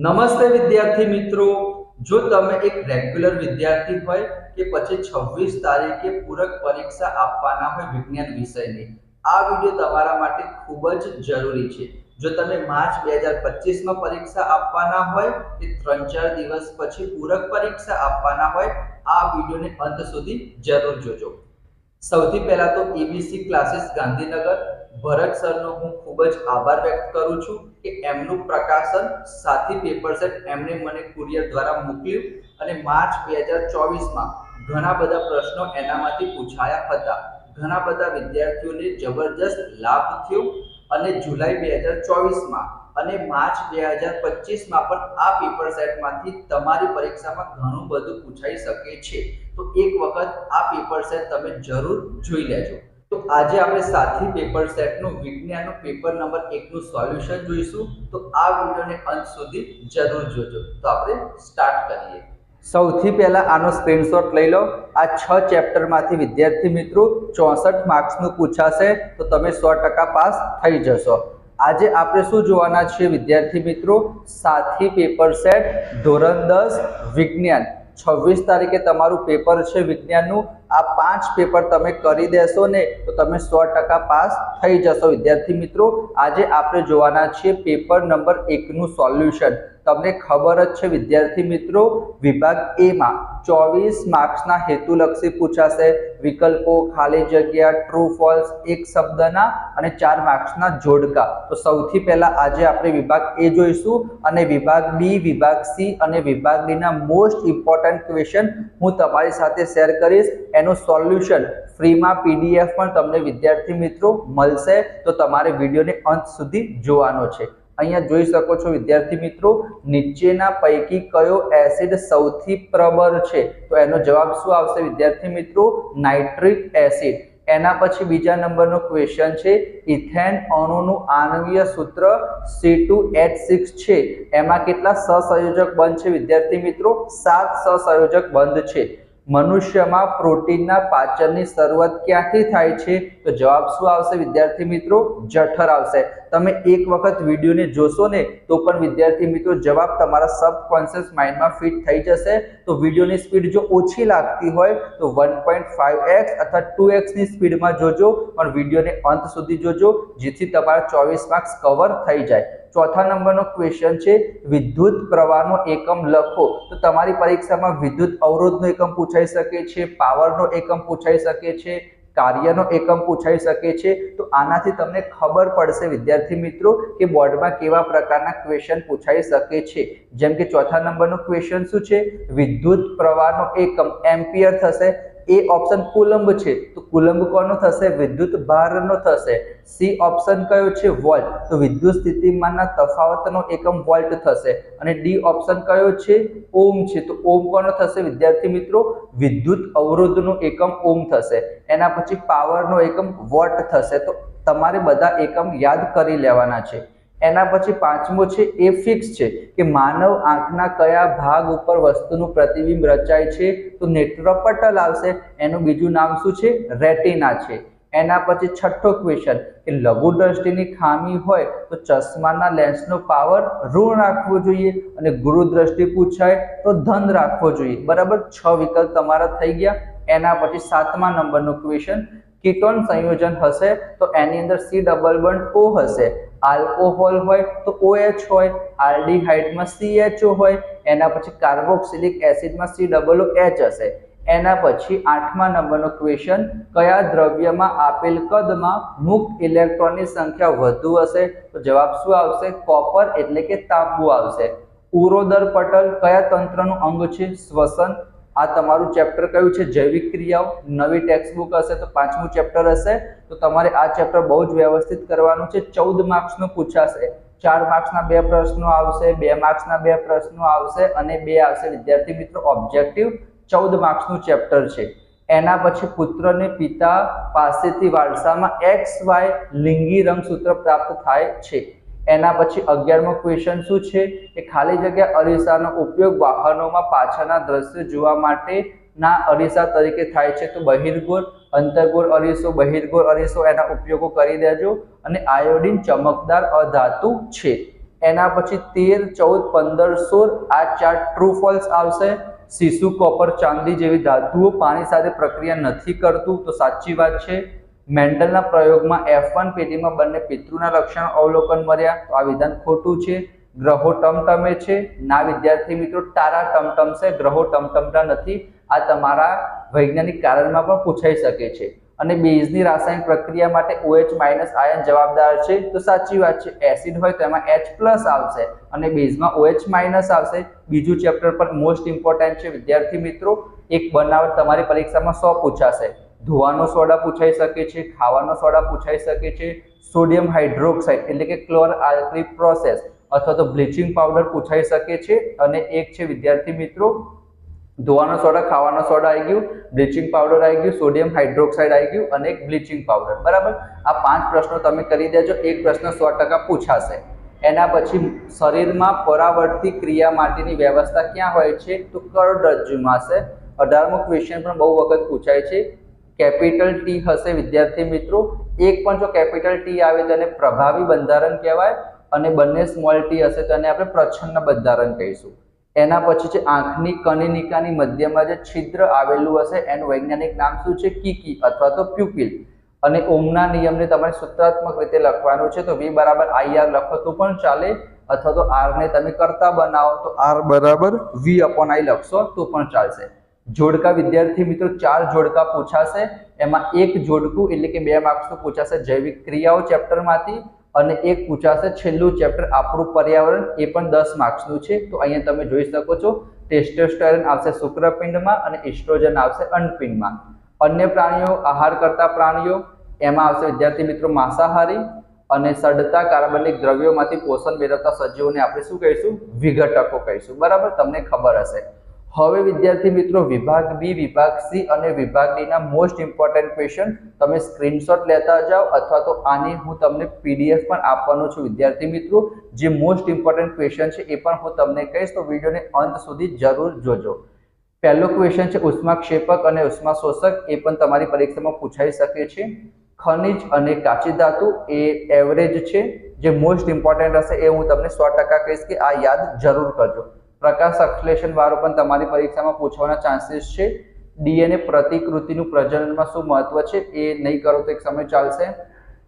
નમસ્તે વિદ્યાર્થી મિત્રો, જો તમે એક રેગ્યુલર વિદ્યાર્થી હોય કે પછી 26 તારીખે પૂરક પરીક્ષા આપવાના હોય વિજ્ઞાન વિષયની, આ વિડિયો તમારા માટે ખૂબ જ જરૂરી છે। જો તમે માર્ચ 2025 માં પરીક્ષા આપવાના હોય કે 3-4 દિવસ પછી પૂરક પરીક્ષા આપવાના હોય, આ વિડિયોને અંત સુધી જરૂર જોજો। સૌથી પહેલા તો એબીસી ક્લાસીસ ગાંધીનગર ભરત સરનો હું ખૂબ જ આભાર વ્યક્ત કરું છું કે એમનું પ્રકાશન સાથી પેપર સેટ એમણે મને કુરિયર દ્વારા મોકલ્યું અને માર્ચ 2024 માં ઘણા બધા પ્રશ્નો એનામાંથી પૂછાયા હતા। ઘણા બધા વિદ્યાર્થીઓને જબરજસ્ત લાભ થયો અને જુલાઈ 2024 માં અને માર્ચ 2025 માં પણ આ પેપર સેટમાંથી તમારી પરીક્ષામાં ઘણું બધું પૂછાઈ શકે છે। તો એક વખત આ પેપર સેટ તમે જરૂર જોઈ લેજો। તો આજે આપણે સાથી પેપર સેટનું વિજ્ઞાનનું પેપર નંબર 1 નું સોલ્યુશન જોઈશું। તો આ વિડિયોને અંત સુધી જરૂર જોજો। તો આપણે સ્ટાર્ટ કરીએ। સૌથી પહેલા આનો સ્ક્રીનશોટ લઈ લો। આ 6 ચેપ્ટરમાંથી વિદ્યાર્થી મિત્રો 64 માર્ક્સનું પૂછાશે, તો તમે 100% પાસ થઈ જશો। આજે આપણે શું જોવાના છીએ વિદ્યાર્થી મિત્રો? સાથી પેપર સેટ ધોરણ 10 વિજ્ઞાન। 26 તારીખે તમારું પેપર છે વિજ્ઞાનનું। આ 5 પેપર તમે કરી દેશો ને તો તમે 100% પાસ થઈ જશો વિદ્યાર્થી મિત્રો। આજે આપણે જોવાના છીએ પેપર નંબર 1 નું સોલ્યુશન। તમને ખબર જ છે વિદ્યાર્થી મિત્રો, વિભાગ એ માં 24 માર્ક્સના હેતુલક્ષી પૂછાશે। વિકલ્પો, ખાલી જગ્યા, ટ્રુ ફોલ્સ, એક શબ્દના અને 4 માર્ક્સના જોડકા। તો સૌથી પહેલા આજે આપણે વિભાગ એ જોઈશું અને વિભાગ બી, વિભાગ સી અને વિભાગ ડી ના મોસ્ટ ઇમ્પોર્ટન્ટ ક્વેશ્ચન હું તમારી સાથે શેર કરીશ। એનું સોલ્યુશન ફ્રીમાં પીડીએફ પણ તમને વિદ્યાર્થી મિત્રો મળશે, તો તમારે વિડિયોને અંત સુધી જોવાનો છે। અહીંયા જોઈ શકો છો વિદ્યાર્થી મિત્રો, નીચેના પૈકી કયો એસિડ સૌથી પ્રબળ છે? તો એનો જવાબ શું આવશે વિદ્યાર્થી મિત્રો? Nitric acid. એના પછી બીજા નંબરનો ક્વેશ્ચન છે, ઇથેન અણુનું આણ્વીય સૂત્ર C2H6 છે, એમાં કેટલા સહસંયોજક બંધ છે વિદ્યાર્થી મિત્રો? 7 સહસંયોજક બંધ છે। મનુષ્યમાં પ્રોટીનના પાચનની શરૂઆત ક્યાંથી થાય છે? તો જવાબ શું આવશે વિદ્યાર્થી મિત્રો? જઠર આવશે। તમે એક વખત વિડિયોને જોશો ને તો પણ વિદ્યાર્થી મિત્રો જવાબ તમારા સબકોન્શિયસ માઇન્ડમાં ફિટ થઈ જશે। તો વિડિયોની સ્પીડ જો ઓછી લાગતી હોય તો 1.5x અથવા 2x ની સ્પીડમાં જોજો, પણ વિડિયોને અંત સુધી જોજો જેથી તમારા 24 માર્ક્સ કવર થઈ જાય। ચોથા નંબરનો ક્વેશ્ચન છે, વિદ્યુત પ્રવાહનો એકમ લખો। તો તમારી પરીક્ષામાં વિદ્યુત અવરોધનો એકમ પૂછાઈ શકે છે, પાવરનો એકમ પૂછાઈ શકે છે, કાર્યનો એકમ પૂછાઈ શકે છે। તો આનાથી તમને ખબર પડશે વિદ્યાર્થી મિત્રો કે બોર્ડમાં કેવા પ્રકારના ક્વેશ્ચન પૂછાઈ શકે છે। જેમ કે ચોથા નંબરનો ક્વેશ્ચન શું છે? વિદ્યુત પ્રવાહનો એકમ એમ્પિયર થશે। એ ઓપ્શન કુલંબ છે, તો કુલંબ કોનો થશે? વિદ્યુત ભારનો થશે। સી ઓપ્શન કયો છે? વોલ્ટ, તો વિદ્યુત સ્થિતિમાનના તફાવતનો એકમ વોલ્ટ થશે। અને ડી ઓપ્શન કયો છે? ઓમ છે, તો ઓમ કોનો થશે વિદ્યાર્થી મિત્રો? વિદ્યુત અવરોધનો એકમ ઓમ થશે। એના પછી પાવરનો એકમ વોટ થશે। તો તમારે બધા એકમ યાદ કરી લેવાના છે। એના પછી પાંચમો છે, એ ફિક્સ છે કે માનવ આંખના કયા ભાગ ઉપર વસ્તુનું પ્રતિબિંબ રચાય છે? તો નેત્રપટલ આવશે। એનું બીજું નામ શું છે? રેટિના છે। એના પછી છઠ્ઠો ક્વેશ્ચન કે લઘુ દ્રષ્ટિની ખામી હોય તો ચશ્માના લેન્સનો પાવર ઋણ રાખવો જોઈએ અને ગુરુ દ્રષ્ટિ પૂછાય તો ધન રાખવો જોઈએ। બરાબર, 6 વિકલ્પ તમારા થઈ ગયા। એના પછી સાતમા નંબરનો ક્વેશ્ચન, કીટોન સંયોજન હશે તો એની અંદર C ડબલ બોન્ડ O હશે। આલ્કોહોલ હોય તો OH હોય, આલ્ડીહાઇડમાં CHO હોય, એના પછી કાર્બોક્સિલિક એસિડમાં COOH હશે। એના પછી આઠમા નંબરનો ક્વેશ્ચન, કયા દ્રવ્યમાં આપેલ કદમાં મુક્ત ઇલેક્ટ્રોનની સંખ્યા વધુ હશે? તો જવાબ શું આવશે? કોપર એટલે કે તાંબુ આવશે। ઉરોદર પટલ કયા તંત્રનું અંગ છે? શ્વસન। આ તમારું ચેપ્ટર કયું છે? જૈવિક ક્રિયાઓ। નવી ટેક્સ્ટ બુક હશે તો 5મું ચેપ્ટર હશે, તો તમારે આ ચેપ્ટર બહુ જ વ્યવસ્થિત કરવાનું છે। 14 માર્ક્સનું પૂછાશે। 4 માર્ક્સના 2 પ્રશ્નો આવશે, 2 માર્ક્સના 2 પ્રશ્નો આવશે અને 2 આવશે વિદ્યાર્થી મિત્રો ઓબ્જેક્ટિવ। 14 માર્ક્સનું ચેપ્ટર છે। એના પછી પુત્રને પિતા પાસેથી વારસામાં XY લિંગી રંગસૂત્ર પ્રાપ્ત થાય છે। એના પછી 11મો ક્વેશ્ચન શું છે કે ખાલી જગ્યા અરીસાનો ઉપયોગ વાહનોમાં પાછળના દ્રશ્ય જોવા માટે ના અરીસા તરીકે થાય છે? તો બહિર્ગોળ, અંતર્ગોળ અરીસો, બહિર્ગોળ અરીસો, એના ઉપયોગો કરી દેજો। અને આયોડિન ચમકદાર અધાતુ છે। એના પછી 13, 14, 15, 16 આ 4 ટ્રુ ફોલ્સ આવશે. સીસુ, કોપર, ચાંદી જેવી ધાતુઓ પાણી સાથે પ્રક્રિયા નથી કરતું તો સાચી વાત છે. મેન્ડલના પ્રયોગમાં F1 પેઢીમાં બંને પિતૃના લક્ષણો અવલોકન મળ્યા તો આ વિધાન ખોટું છે. ગ્રહો ટમટમે છે ના વિદ્યાર્થી મિત્રો, તારા ટમટમશે, ગ્રહો ટમટમતા નથી. આ તમારા વૈજ્ઞાનિક કારણમાં પણ પૂછાઈ શકે છે. અને બેઝની રાસાયણિક પ્રક્રિયા માટે OH- આયન જવાબદાર છે તો સાચી વાત છે. એસિડ હોય તો એમાં H+ આવશે અને બેઝમાં OH- આવશે. બીજું ચેપ્ટર પર મોસ્ટ ઇમ્પોર્ટન્ટ છે વિદ્યાર્થી મિત્રો. એક બનાવટ તમારી પરીક્ષામાં 100 પૂછાશે. ધોવાનો સોડા પૂછાઈ શકે છે, ખાવાનો સોડા પૂછાઈ શકે છે, સોડિયમ હાઇડ્રોક્સાઇડ એટલે કે ક્લોર આલ્કલી પ્રોસેસ અથવા તો બ્લીચિંગ પાવડર પૂછાઈ શકે છે. અને એક છે વિદ્યાર્થી મિત્રો ધોવાનો સોડા, ખાવાનો સોડા આવી ગયું, બ્લીચિંગ પાવડર આવી ગયું, સોડિયમ હાઇડ્રોક્સાઇડ આવી ગયું અને એક બ્લીચિંગ પાવડર. બરાબર, આ 5 પ્રશ્નો તમે કરી દેજો. એક પ્રશ્ન 100% પૂછાશે. એના પછી શરીરમાં પરાવર્તી ક્રિયા માટેની વ્યવસ્થા ક્યાં હોય છે તો કરોડરજ્જુમાં છે. 18મો ક્વેશ્ચન પણ બહુ વખત પૂછાય છે. કેપિટલ T હશે વિદ્યાર્થી મિત્રો. એક પણ જો કેપિટલ T આવે તો એને પ્રભાવી બંધારણ કહેવાય અને બંને સ્મોલ t હશે તો એને આપણે પ્રચ્છન્ન બંધારણ કહીશું. એના પછી છે આંખની કનિનિકાની મધ્યમાં જે છિદ્ર આવેલું હશે એનું વૈજ્ઞાનિક નામ શું છે? કીકી અથવા તો પ્યુપિલ. અને ઓમના નિયમને તમારે સૂત્રાત્મક રીતે લખવાનું છે તો V = IR લખો તો પણ ચાલે અથવા તો R ને તમે કરતા બનાવો તો R = V/I લખશો તો પણ ચાલશે. જોડકા વિદ્યાર્થી મિત્રો 4 જોડકા પૂછાશે. એમાં એક જોડકું એટલે કે 2 માર્ક્સનું પૂછાશે જૈવિક ક્રિયાઓ ચેપ્ટરમાંથી અને એક પૂછાશે છેલ્લું ચેપ્ટર આપણું પર્યાવરણ, એ પણ 10 માર્ક્સનું છે. તો અહીંયા તમે જોઈ શકો છો ટેસ્ટોસ્ટેરોન આવશે શુક્રપિંડમાં અને એસ્ટ્રોજન આવશે અંડપિંડમાં. અન્ય પ્રાણીઓ, આહાર કરતા પ્રાણીઓ એમાં આવશે વિદ્યાર્થી મિત્રો માંસાહારી અને સડતા કાર્બનિક દ્રવ્યોમાંથી પોષણ મેળવતા સજીવોને આપણે શું કહીશું? વિઘટકો કહીશું. બરાબર, તમને ખબર હશે. હવે વિદ્યાર્થી મિત્રો વિભાગ B, વિભાગ C અને વિભાગ D ના મોસ્ટ ઇમ્પોર્ટન્ટ ક્વેશ્ચન તમે સ્ક્રીનશોટ લેતા જાઓ અથવા તો આની હું તમને PDF પણ આપવાનો છું વિદ્યાર્થી મિત્રો. જે મોસ્ટ ઇમ્પોર્ટન્ટ ક્વેશ્ચન છે એ પણ હું તમને કહીશ તો વિડીયોને અંત સુધી જરૂર જોજો. પહેલો ક્વેશ્ચન છે ઉષ્માક્ષેપક અને ઉષ્માશોષક. એ પણ તમારી પરીક્ષામાં પૂછાઈ શકે છે. ખનિજ અને કાચી ધાતુ એ એવરેજ છે. જે મોસ્ટ ઇમ્પોર્ટન્ટ હશે એ હું તમને 100% કહીશ કે આ યાદ જરૂર કરજો. પ્રકાશ સંશ્લેષણ વાળો પણ તમારી પરીક્ષામાં પૂછવાના ચાન્સીસ છે. DNA પ્રતિકૃતિનું પ્રજનનમાં શું મહત્વ છે એ નહીં કરો તો એક સમય ચાલશે.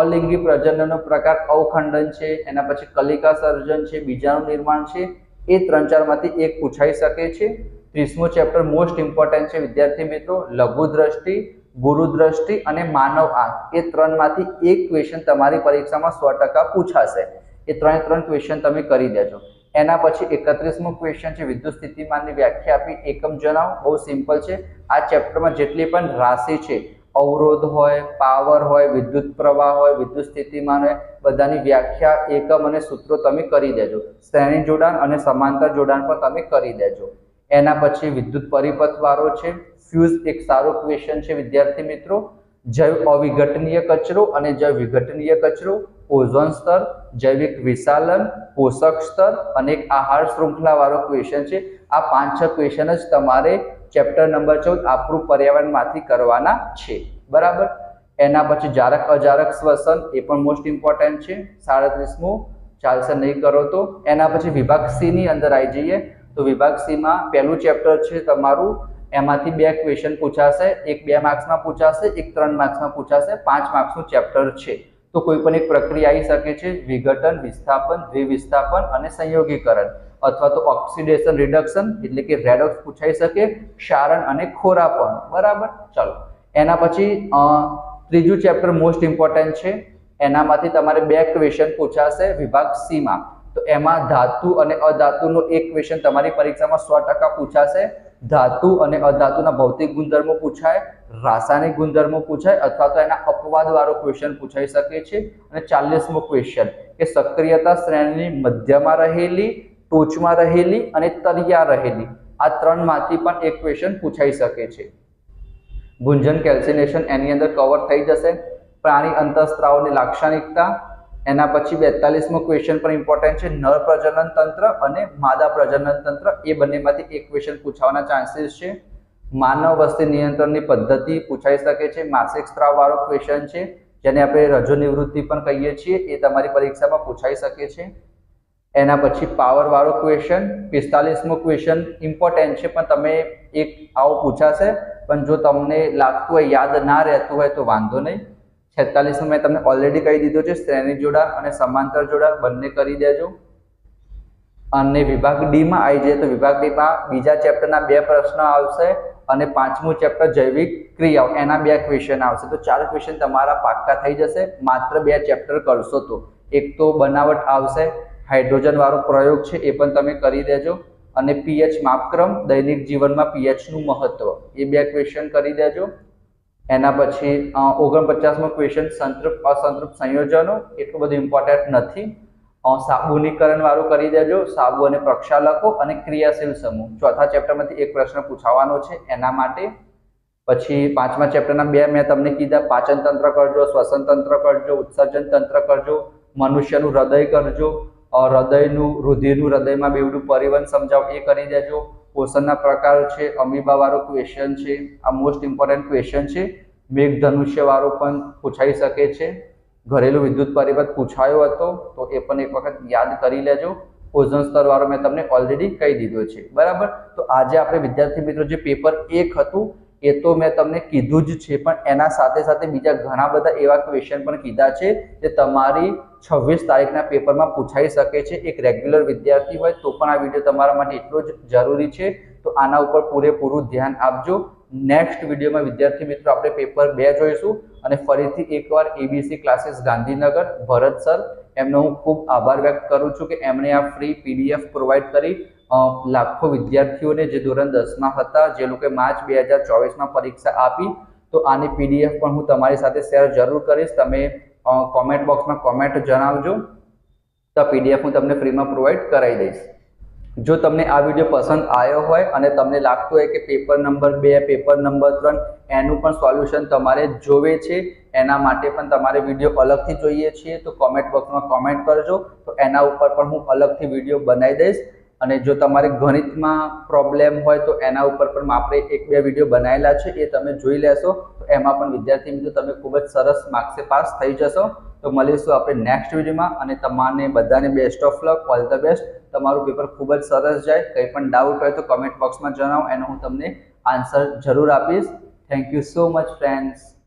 અલિંગી પ્રજનનનો પ્રકાર અવખંડન છે, એના પછી કલિકા સર્જન છે, બીજાણુ નિર્માણ છે. એ 3-4 માંથી એક પૂછાઈ શકે છે. 30મો ચેપ્ટર મોસ્ટ ઇમ્પોર્ટન્ટ છે વિદ્યાર્થી મિત્રો. લઘુ દ્રષ્ટિ, ગુરુ દ્રષ્ટિ અને માનવ આંખ એ 3 માંથી એક ક્વેશ્ચન તમારી પરીક્ષામાં 100% પૂછાશે. એ 3 ક્વેશ્ચન તમે કરી દેજો. એના પછી 31મો ક્વેશ્ચન છે વિદ્યુત સ્થિતિમાનની વ્યાખ્યા આપી એકમ જણાવો. બહુ સિમ્પલ છે. આ ચેપ્ટરમાં જેટલી પણ રાશિ છે, અવરોધ હોય, પાવર હોય, વિદ્યુત પ્રવાહ હોય, વિદ્યુત સ્થિતિમાન હોય, બધાની વ્યાખ્યા, એકમ અને સૂત્રો તમે કરી દેજો. શ્રેણી જોડાણ અને સમાંતર જોડાણ પણ તમે કરી દેજો. એના પછી વિદ્યુત પરિપથ વાળો છે. ફ્યુઝ એક સારો ક્વેશ્ચન છે વિદ્યાર્થી મિત્રો. જૈવ અવિઘટનીય કચરો અને જૈવ વિઘટનીય કચરો, ઓઝોન સ્તર, જૈવિક વિશાલન, પોષક સ્તર અને એક આહાર શૃંખલા વાળો ક્વેશ્ચન છે. આ 5-6 ક્વેશ્ચન જ તમારે ચેપ્ટર નંબર 14 આપણું પર્યાવરણમાંથી કરવાના છે. બરાબર. એના પછી જારક અજારક શ્વસન એ પણ મોસ્ટ ઇમ્પોર્ટન્ટ છે. 37મો ચાલશે નહીં કરો તો. એના પછી વિભાગ C ની અંદર આવી જઈએ તો વિભાગ C માં પહેલું ચેપ્ટર છે તમારું. એમાંથી 2 ક્વેશ્ચન પૂછાશે. એક 2 માર્ક્સમાં પૂછાશે, એક 3 માર્ક્સમાં પૂછાશે. 5 માર્ક્સનું ચેપ્ટર છે. તો કોઈ પણ એક પ્રક્રિયા આવી શકે છે. વિઘટન, વિસ્થાપન, દ્વિવિસ્થાપન અને સંયોગીકરણ અથવા તો ઓક્સિડેશન રિડક્શન એટલે કે રેડોક્સ પૂછાઈ શકે. ક્ષારણ અને ખોરાપણ. બરાબર. ચલો એના પછી ત્રીજું ચેપ્ટર મોસ્ટ ઇમ્પોર્ટન્ટ છે. એનામાંથી તમારે 2 ક્વેશ્ચન પૂછાશે વિભાગ C માં. તો એમાં ધાતુ અને અધાતુનો એક ક્વેશ્ચન તમારી પરીક્ષામાં 100% પૂછાશે. ધાતુ અને અધાતુના ભૌતિક ગુણધર્મો પૂછાય, રાસાયણિક ગુણધર્મો પૂછાય અથવા તો એના અપવાદ વાળો ક્વેશ્ચન પૂછાઈ શકે છે. અને 40મો ક્વેશ્ચન કે સક્રિયતા શ્રેણીની મધ્યમાં રહેલી, ટોચમાં રહેલી અને તળિયા રહેલી આ 3 માંથી પણ એક ક્વેશ્ચન પૂછાઈ શકે છે. ગુંજન કેલ્સિનેશન એની અંદર કવર થઈ જશે. પ્રાણી અંતઃસ્ત્રાવની લાક્ષણિકતા. એના પછી 42મો ક્વેશ્ચન પણ ઇમ્પોર્ટન્ટ છે. નર પ્રજનન તંત્ર અને માદા પ્રજનન તંત્ર એ બંનેમાંથી એક ક્વેશ્ચન પૂછવાના ચાન્સીસ છે. માનવ વસ્તી નિયંત્રણની પદ્ધતિ પૂછાઈ શકે છે. માસિક સ્ત્રાવ વાળો ક્વેશ્ચન છે જેને આપણે રજો નિવૃત્તિ પણ કહીએ છીએ. એ તમારી પરીક્ષામાં પૂછાઈ શકે છે. એના પછી પાવર વાળો ક્વેશ્ચન 45મો ક્વેશ્ચન ઇમ્પોર્ટન્ટ છે, પણ તમે એક આવો પૂછાશે, પણ જો તમને લાગતું હોય યાદ ના રહેતું હોય તો વાંધો નહીં. 46મો મેં તમને ઓલરેડી કહી દીધો છે, શ્રેણી જોડાણ અને સમાંતર જોડાણ બંને કરી દેજો. અને વિભાગ ડી માં આવી જાય તો વિભાગ ડી માં બીજા ચેપ્ટરના 2 પ્રશ્ન આવશે અને 5મું ચેપ્ટર જૈવિક ક્રિયાઓ એના 2 ક્વેશ્ચન આવશે. તો 4 ક્વેશ્ચન તમારા પાક્કા થઈ જશે માત્ર 2 ચેપ્ટર કરશો તો. એક તો બનાવટ આવશે, હાઇડ્રોજન વાળો પ્રયોગ છે એ પણ તમે કરી દેજો, અને પીએચ માપક્રમ દૈનિક જીવનમાં પીએચ નું મહત્વ એ 2 ક્વેશ્ચન કરી દેજો. એના પછી 49મો ક્વેશ્ચન સંતૃપ્ત અસંતૃપ્ત સંયોજનો એટલું બધું ઇમ્પોર્ટન્ટ નથી. સાબુનીકરણ વાળું કરી દેજો, સાબુ અને પ્રક્ષાલકો અને ક્રિયાશીલ સમૂહ. ચોથા ચેપ્ટરમાંથી એક પ્રશ્ન પૂછાવાનો છે એના માટે. પછી 5મા ચેપ્ટરના 2 મેં તમને કીધા, પાચન તંત્ર કરજો, શ્વસન તંત્ર કરજો, ઉત્સર્જન તંત્ર કરજો, મનુષ્યનું હૃદય કરજો, હૃદયનું રુધિરનું હૃદયમાં બેવડું પરિવહન સમજાવો એ કરી દેજો. પોષણના પ્રકાર છે, અમીબા વાળો ક્વેશ્ચન છે, આ મોસ્ટ ઇમ્પોર્ટન્ટ ક્વેશ્ચન છે. મેઘધનુષ્ય વાળો પણ પૂછાઈ શકે છે. ઘરેલું વિદ્યુત પરિપથ પૂછાયો હતો તો એ પણ એક વખત યાદ કરી લેજો. ઓઝોન સ્તર વાળો મેં તમને ઓલરેડી કહી દીધો છે, બરાબર. તો આજે આપણે વિદ્યાર્થી મિત્રો જે પેપર 1 હતું એ તો મેં તમને કીધું જ છે, પણ એના સાથે સાથે બીજા ઘણા બધા એવા ક્વેશ્ચન પણ કીધા છે જે તમારી 26 તારીખના પેપરમાં પૂછાઈ શકે છે. એક રેગ્યુલર વિદ્યાર્થી હોય તો પણ આ વિડીયો તમારા માટે એટલો જ જરૂરી છે, તો આના ઉપર પૂરેપૂરું ધ્યાન આપજો. નેક્સ્ટ વિડીયોમાં વિદ્યાર્થી મિત્રો આપણે પેપર 2 જોઈશું, અને ફરીથી એકવાર એબીસી ક્લાસીસ ગાંધીનગર ભરત સર એમનો હું ખૂબ આભાર વ્યક્ત કરું છું કે એમણે આ ફ્રી પીડીએફ પ્રોવાઈડ કરી લાખો વિદ્યાર્થીઓને જે ધોરણ 10માં હતા, જે લોકોએ માર્ચ 2024માં પરીક્ષા આપી. તો આની પીડીએફ પણ હું તમારી સાથે શેર જરૂર કરીશ. તમે કોમેન્ટ બોક્સમાં કોમેન્ટ જણાવજો, તો પીડીએફ હું તમને ફ્રીમાં પ્રોવાઈડ કરાવી દઈશ. જો તમને આ વિડીયો પસંદ આવ્યો હોય અને તમને લાગતું હોય કે પેપર નંબર 2, પેપર નંબર 3 એનું પણ સોલ્યુશન તમારે જોવે છે, એના માટે પણ તમારે વિડીયો અલગથી જોઈએ છીએ, તો કોમેન્ટ બોક્સમાં કોમેન્ટ કરજો, તો એના ઉપર પણ હું અલગથી વિડીયો બનાવી દઈશ. અને જો તમારે ગણિતમાં પ્રોબ્લેમ હોય તો એના ઉપર પણ આપણે 1-2 વિડીયો બનાવેલા છે, એ તમે જોઈ લેશો, તો એમાં પણ વિદ્યાર્થી મિત્રો તમે ખૂબ જ સરસ માર્ક્સે પાસ થઈ જશો. તો મળીશું આપણે નેક્સ્ટ વિડીયોમાં, અને તમારે બધાને best of luck, all the best. તમારું પેપર ખૂબ જ સરસ જાય. કંઈ પણ ડાઉટ હોય તો કમેન્ટ બોક્સમાં જણાવો, એનો હું તમને આન્સર જરૂર આપીશ. Thank you so much friends.